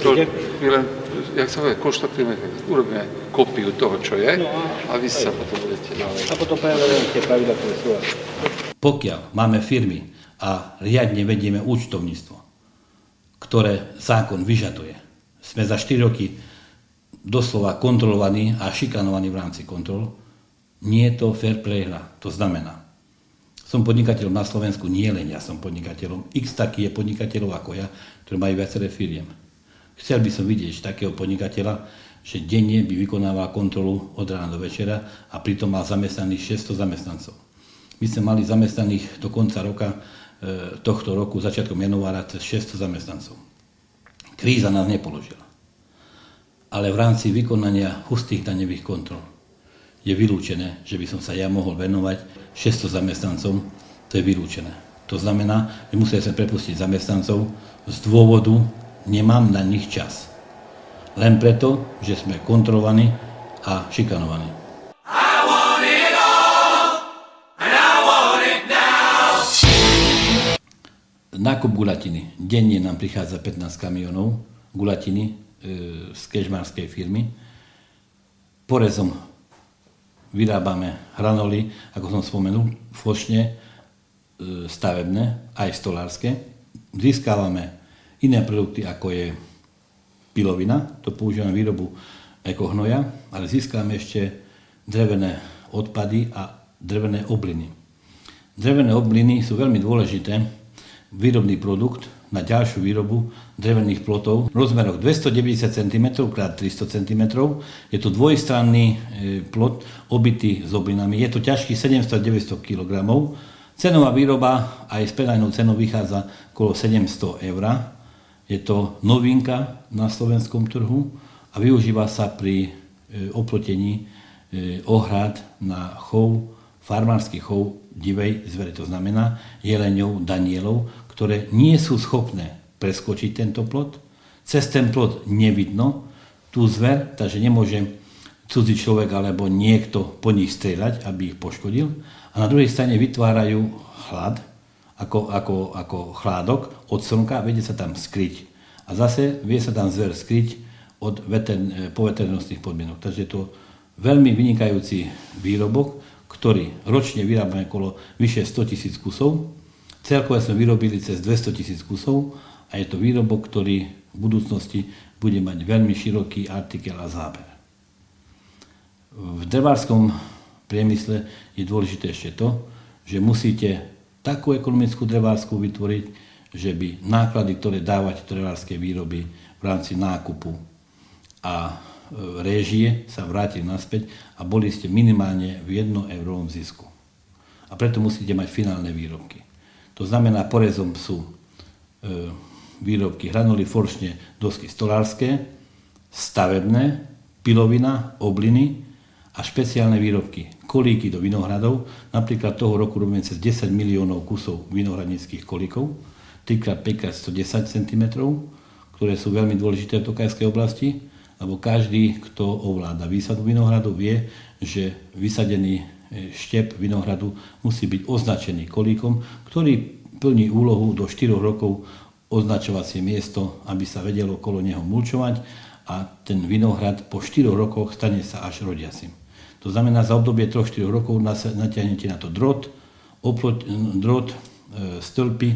My len, jak sa povie, konštatujeme, urobíme kópiu toho, čo je, a vy sa potom budete ďalej. A potom prevedeme tie pravidlá, ktoré sú. Pokiaľ máme firmy a riadne vedieme účtovníctvo, ktoré zákon vyžaduje, sme za 4 roky doslova kontrolovaní a šikanovaní v rámci kontrol, nie je to fair play hra. To znamená, som podnikateľom na Slovensku, nie len ja som podnikateľom, x taký je podnikateľov ako ja, ktorí majú viaceré firiem. Chcel by som vidieť takého podnikateľa, že denne by vykonával kontrolu od rána do večera a pritom mal zamestnaných 600 zamestnancov. My sme mali zamestnaných do konca roka, tohto roku, začiatkom januára, cez 600 zamestnancov. Kríza nás nepoložila. Ale v rámci vykonania hustých daňových kontrol je vylúčené, že by som sa ja mohol venovať 600 zamestnancom, to je vylúčené. To znamená, že museli sme prepustiť zamestnancov z dôvodu, nemám na nich čas. Len preto, že sme kontrolovaní a šikanovaní. Nákup guľatiny. Denne nám prichádza 15 kamionov guľatiny z kežmarskej firmy. Porezom vyrábame hranoly, ako som spomenul, fošne, stavebné, aj stolárske. Získávame iné produkty, ako je pilovina, to používame výrobu ekohnoja, ale získame ešte drevené odpady a drevené obliny. Drevené obliny sú veľmi dôležité, výrobný produkt na ďalšiu výrobu drevených plotov v rozmeroch 290 cm x 300 cm. Je to dvojstranný plot obitý s oblinami. Je to ťažký 700-900 kg. Cenová výroba aj s predajnou cenou vychádza okolo 700 eur. Je to novinka na slovenskom trhu a využíva sa pri oplotení ohrad na chov, farmársky chov divej zvere, to znamená jeleňov, danielov, ktoré nie sú schopné preskočiť tento plot. Cez ten plot nevidno tú zver, takže nemôže cudzí človek alebo niekto po nich strieľať, aby ich poškodil. A na druhej strane vytvárajú chlad, ako chládok od slnka, vedie sa tam skryť. A zase vie sa tam zver skryť od poveternostných podmienok. Takže je to veľmi vynikajúci výrobok, ktorý ročne vyrábame okolo vyše 100 000 kusov. Celkové sme vyrobili cez 200 000 kusov a je to výrobok, ktorý v budúcnosti bude mať veľmi široký artikel a záber. V drevárskom priemysle je dôležité ešte to, že musíte takú ekonomickú drevárskú vytvoriť, že by náklady, ktoré dávate do drevárskej výroby v rámci nákupu a réžie sa vrátili naspäť a boli ste minimálne v 1 eurovom zisku. A preto musíte mať finálne výrobky. To znamená, porezom sú výrobky hranuly, foršne, dosky stolárske, stavebné, pilovina, obliny a špeciálne výrobky, kolíky do vinohradov. Napríklad toho roku robíme cez 10 miliónov kusov vinohradníckych kolíkov, 3x5x 110 cm, ktoré sú veľmi dôležité v tokajskej oblasti, lebo každý, kto ovláda výsadu vinohradu, vie, že vysadený štep vinohradu musí byť označený kolíkom, ktorý plní úlohu do 4 rokov označovacie miesto, aby sa vedelo okolo neho mulčovať a ten vinohrad po 4 rokoch stane sa až rodiacim. To znamená, za obdobie 3-4 rokov natiahnete na to drôt, stĺpy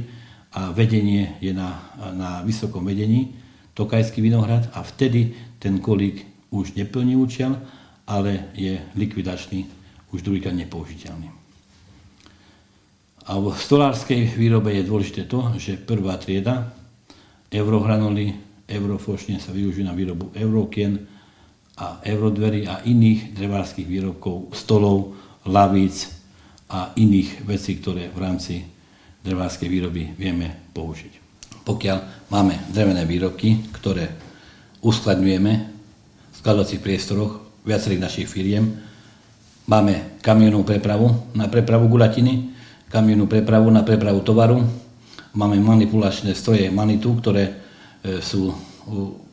a vedenie je na vysokom vedení, tokajský vinohrad, a vtedy ten kolík už neplní účel, ale je likvidačný, už druhýkrát nepoužiteľný. A v stolárskej výrobe je dôležité to, že prvá trieda eurohranuly, eurofošne sa využijú na výrobu eurokien a eurodverí a iných drevárskych výrobkov, stolov, lavíc a iných vecí, ktoré v rámci drevárskej výroby vieme použiť. Pokiaľ máme drevené výrobky, ktoré uskladňujeme v skladovacích priestoroch viacerých našich firiem, máme kamionovú prepravu na prepravu guľatiny, kamionovú prepravu na prepravu tovaru, máme manipulačné stroje Manitou, ktoré sú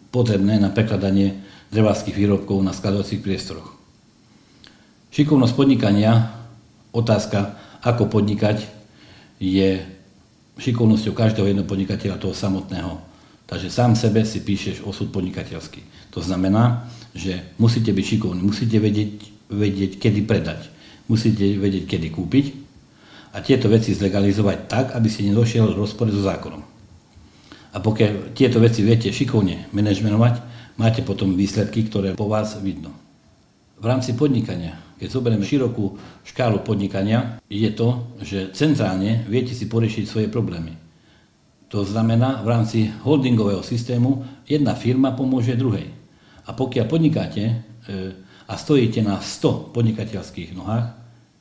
potrebné na prekladanie drevárskych výrobkov na skladovacích priestoroch. Šikovnosť podnikania, otázka, ako podnikať, je šikovnosťou každého jedného podnikateľa toho samotného. Takže sám sebe si píšeš osud podnikateľský. To znamená, že musíte byť šikovní, musíte vedieť, kedy predať, musíte vedieť, kedy kúpiť a tieto veci zlegalizovať tak, aby ste nedošiel v rozpore so zákonom. A pokiaľ tieto veci viete šikovne manažmenovať, máte potom výsledky, ktoré po vás vidno. V rámci podnikania, keď zoberieme širokú škálu podnikania, je to, že centrálne viete si poriešiť svoje problémy. To znamená, v rámci holdingového systému jedna firma pomôže druhej. A pokiaľ podnikáte a stojíte na 100 podnikateľských nohách,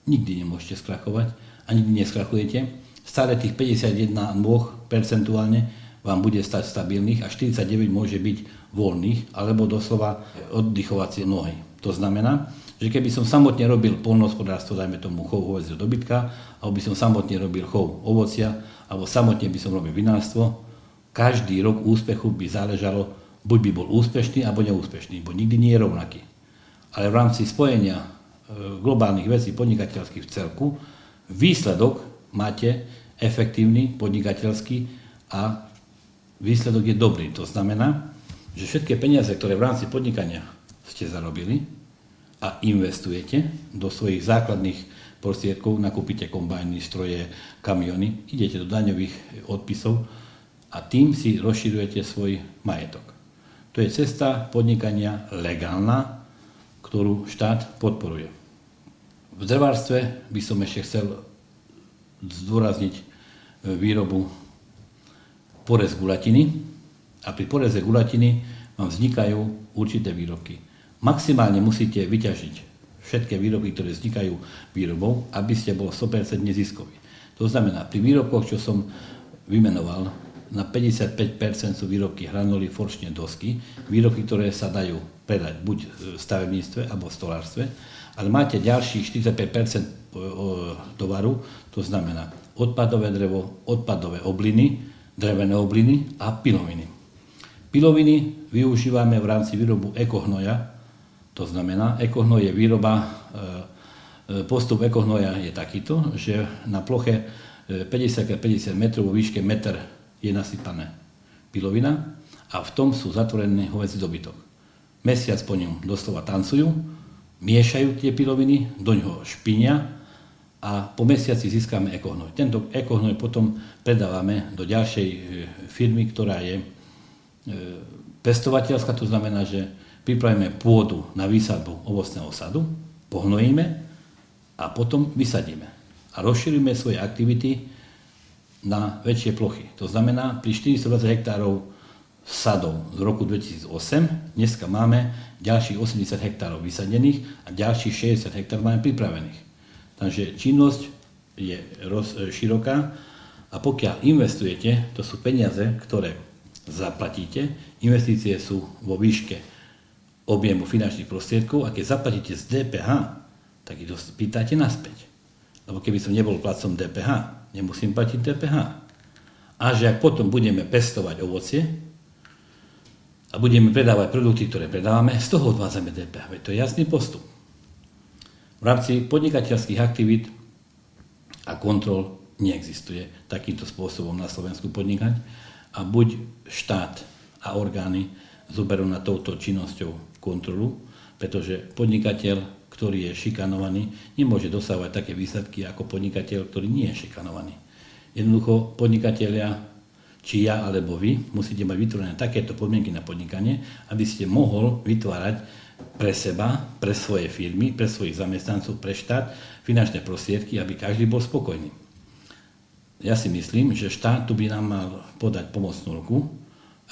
nikdy nemôžete skrachovať a nikdy neskrachujete. Stále tých 51 nôh percentuálne vám bude stať stabilných a 49 môže byť voľných alebo doslova oddychovacie nohy. To znamená, že keby som samotne robil poľnohospodárstvo, dajme tomu chov hovädzieho dobytka, alebo by som samotne robil chov ovocia, alebo samotne by som robil vinárstvo, každý rok úspechu by záležalo, buď by bol úspešný, alebo neúspešný, bo nikdy nie je rovnaký. Ale v rámci spojenia globálnych vecí podnikateľských v celku, výsledok máte efektívny, podnikateľský a výsledok je dobrý. To znamená, že všetky peniaze, ktoré v rámci podnikania ste zarobili a investujete do svojich základných prostriedkov, nakúpite kombajny, stroje, kamiony, idete do daňových odpisov a tým si rozširujete svoj majetok. To je cesta podnikania legálna, ktorú štát podporuje. V drevárstve by som ešte chcel zdôrazniť výrobu porez guľatiny a pri poreze guľatiny vám vznikajú určité výrobky. Maximálne musíte vyťažiť všetky výrobky, ktoré vznikajú výrobou, aby ste bol 100% ziskový. To znamená, pri výrobkoch, čo som vymenoval, na 55% sú výrobky hranolí, foršne, dosky, výrobky, ktoré sa dajú predať buď v stavebníctve alebo v stolárstve, ale máte ďalších 45% tovaru, to znamená odpadové drevo, odpadové obliny, drevené obliny a piloviny. Piloviny využívame v rámci výrobu ekohnoja, to znamená, ekohnoj je výroba, postup ekohnoja je takýto, že na ploche 50x50 metrov vo výške meter je nasypané pilovina a v tom sú zatvorené hovädzí dobytok. Mesiac po ňom doslova tancujú, miešajú tie piloviny, doňho špinia a po mesiaci získame ekohnoj. Tento ekohnoj potom predávame do ďalšej firmy, ktorá je pestovateľská, to znamená, že pripravíme pôdu na výsadbu ovocného sadu, pohnojíme a potom vysadíme. A rozšírime svoje aktivity na väčšie plochy. To znamená, pri 420 hektárov sadov z roku 2008, dneska máme ďalších 80 hektárov vysadených a ďalších 60 hektárov máme pripravených. Takže činnosť je široká a pokiaľ investujete, to sú peniaze, ktoré zaplatíte, investície sú vo výške objemu finančných prostriedkov a keď zaplatíte z DPH, tak ich pýtate naspäť. Lebo keby som nebol platcom DPH, nemusím platiť DPH. A že ak potom budeme pestovať ovocie a budeme predávať produkty, ktoré predávame, z toho odvádzame DPH. To je jasný postup. V rámci podnikateľských aktivít a kontrol neexistuje takýmto spôsobom na Slovensku podnikať a buď štát a orgány zoberú na touto činnosťou kontrolu, pretože podnikateľ, ktorý je šikanovaný, nemôže dosávať také výsledky ako podnikateľ, ktorý nie je šikanovaný. Jednoducho podnikatelia, či ja alebo vy, musíte mať vytvorené takéto podmienky na podnikanie, aby ste mohol vytvárať pre seba, pre svoje firmy, pre svojich zamestnancov, pre štát finančné prostriedky, aby každý bol spokojný. Ja si myslím, že štát tu by nám mal podať pomocnú ruku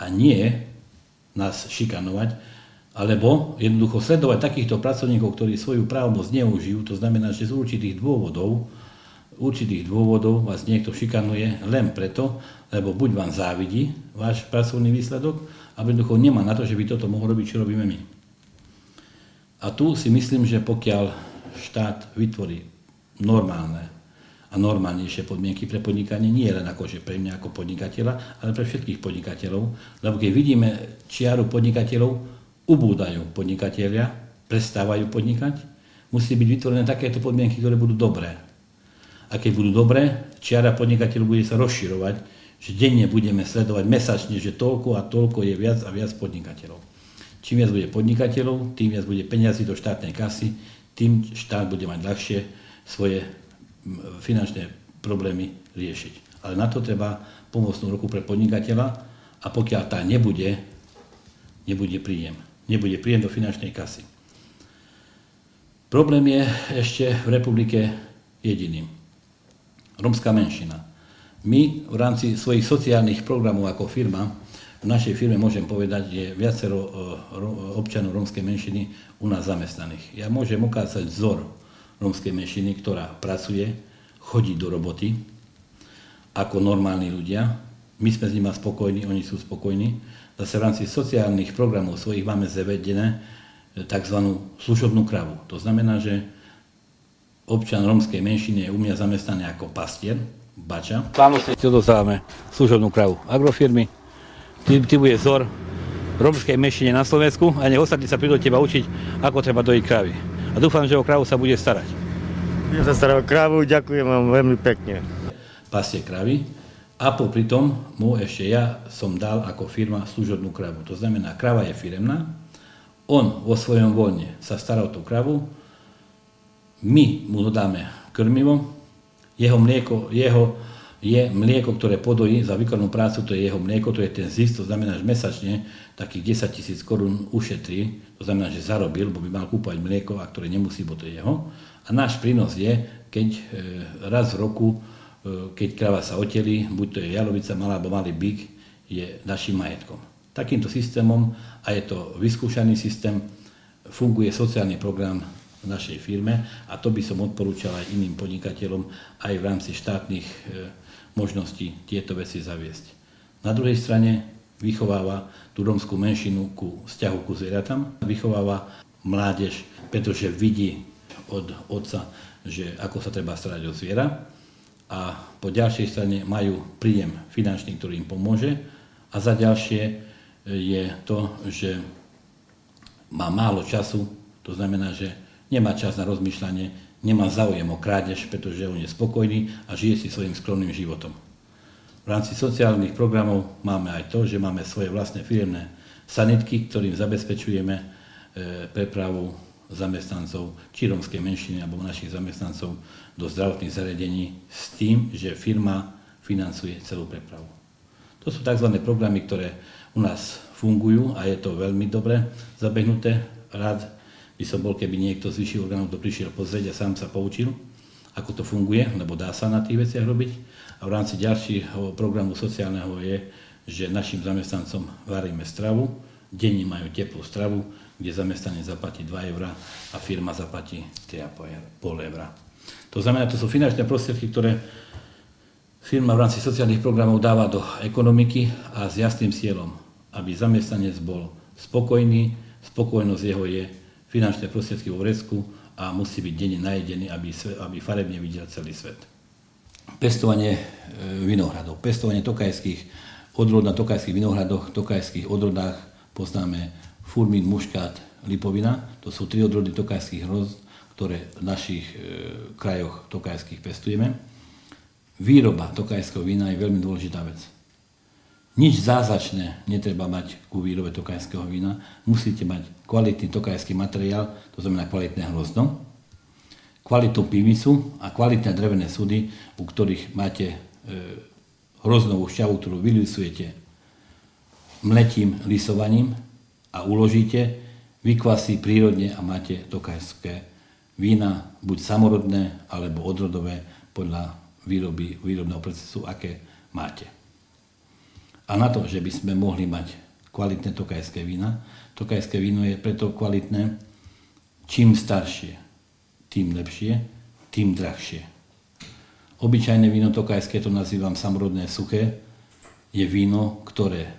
a nie nás šikanovať, alebo jednoducho sledovať takýchto pracovníkov, ktorí svoju právomoc neužijú, to znamená, že z určitých dôvodov vás niekto šikanuje len preto, lebo buď vám závidí váš pracovný výsledok, alebo jednoducho nemá na to, že by toto mohol robiť, čo robíme my. A tu si myslím, že pokiaľ štát vytvorí normálne a normálnejšie podmienky pre podnikanie, nie len akože pre mňa ako podnikateľa, ale pre všetkých podnikateľov, lebo keď vidíme čiaru podnikateľov, ubúdajú podnikatelia, prestávajú podnikať, musí byť vytvorené takéto podmienky, ktoré budú dobré. A keď budú dobré, čiara podnikateľov bude sa rozširovať že denne budeme sledovať mesačne, že toľko a toľko je viac a viac podnikateľov. Čím viac bude podnikateľov, tým viac bude peniazy do štátnej kasy, tým štát bude mať ľahšie svoje finančné problémy riešiť. Ale na to treba pomocnú ruku pre podnikateľa a pokiaľ tá nebude príjem. Nebude príjem do finančnej kasy. Problém je ešte v republike jediným. Rómska menšina. My v rámci svojich sociálnych programov ako firma, v našej firme môžem povedať, je viacero občanov rómskej menšiny u nás zamestnaných. Ja môžem ukázať vzor rómskej menšiny, ktorá pracuje, chodí do roboty ako normálni ľudia. My sme s nimi spokojní, oni sú spokojní. Zase v rámci sociálnych programov svojich máme zavedené tzv. Služobnú kravu. To znamená, že občan rómskej menšiny je u mňa zamestnaný ako pastier, bača. Slávnostne si odovzdávame služobnú kravu agrofirmy. Ty bude vzor rómskej menšine na Slovensku a nech ostatní sa prídu od teba učiť, ako treba dojiť kravy. A dúfam, že o kravu sa bude starať. Ja sa starám o kravu, ďakujem vám veľmi pekne. Pastie kravy a popri tom mu ešte ja som dal ako firma služobnú kravu. To znamená, krava je firemná, on vo svojom voľne sa stará o tú kravu, my mu dodáme krmivo, jeho mlieko, ktoré podojí za výkonnú prácu, to je jeho mlieko, to je ten zisk, to znamená, že mesačne takých 10 000 korún ušetrí, to znamená, že zarobil, bo by mal kúpať mlieko, a ktoré nemusí, bo to je jeho. A náš prínos je, keď raz v roku, keď krava sa otelí, buď to je jalovica, malá alebo malý byk, je našim majetkom. Takýmto systémom, a je to vyskúšaný systém, funguje sociálny program v našej firme a to by som odporúčal aj iným podnikateľom aj v rámci štátnych možností tieto veci zaviesť. Na druhej strane vychováva tú rómskú menšinu ku vzťahu ku zvieratám, vychováva mládež, pretože vidí od otca, že ako sa treba starať o zviera a po ďalšej strane majú príjem finančný, ktorý im pomôže a za ďalšie je to, že má málo času, to znamená, že nemá čas na rozmýšľanie, nemá záujem o krádež, pretože on je spokojný a žije si svojím skromným životom. V rámci sociálnych programov máme aj to, že máme svoje vlastné firemné sanitky, ktorým zabezpečujeme prepravu zamestnancov či rómskej menšiny alebo našich zamestnancov do zdravotných zariadení s tým, že firma financuje celú prepravu. To sú tzv. Programy, ktoré u nás fungujú a je to veľmi dobre zabehnuté. Rád by som bol, keby niekto z vyšších orgánov to prišiel pozrieť a sám sa poučil, ako to funguje, lebo dá sa na tých veciach robiť. A v rámci ďalšieho programu sociálneho je, že našim zamestnancom varíme stravu, denne majú teplú stravu, kde zamestnanec zaplatí 2 € a firma zaplatí 3,5 €. To znamená, to sú finančné prostriedky, ktoré firma v rámci sociálnych programov dáva do ekonomiky a s jasným cieľom, aby zamestnanec bol spokojný, spokojnosť jeho je finančné prostriedky vo vrecku a musí byť denne najedený, aby farebne videl celý svet. Pestovanie vinohradov. Pestovanie tokajských odrod na tokajských vinohradoch, tokajských odrodách poznáme furmín, muškát, lipovina. To sú 3 odrody tokajských hroz, ktoré v našich krajoch tokajských pestujeme. Výroba tokajského vína je veľmi dôležitá vec. Nič zázračné netreba mať ku výrobe tokajského vína. Musíte mať kvalitný tokajský materiál, to znamená kvalitné hrozno, kvalitnú pivnicu a kvalitné drevené súdy, u ktorých máte hroznovú šťavu, ktorú vylisujete mletím, lisovaním a uložíte, vykvasí prírodne a máte tokajské vína, buď samorodné alebo odrodové podľa výrobného procesu, aké máte. A na to, že by sme mohli mať kvalitné tokajské vína, tokajské víno je preto kvalitné, čím staršie, tým lepšie, tým drahšie. Obyčajné víno tokajské, to nazývam samorodné suché, je víno, ktoré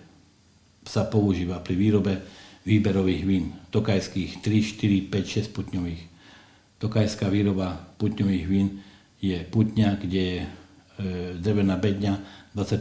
sa používa pri výrobe výberových vín, tokajských 3, 4, 5, 6 putňových. Tokajská výroba putňových vín je putňa, kde je drevená bedňa 25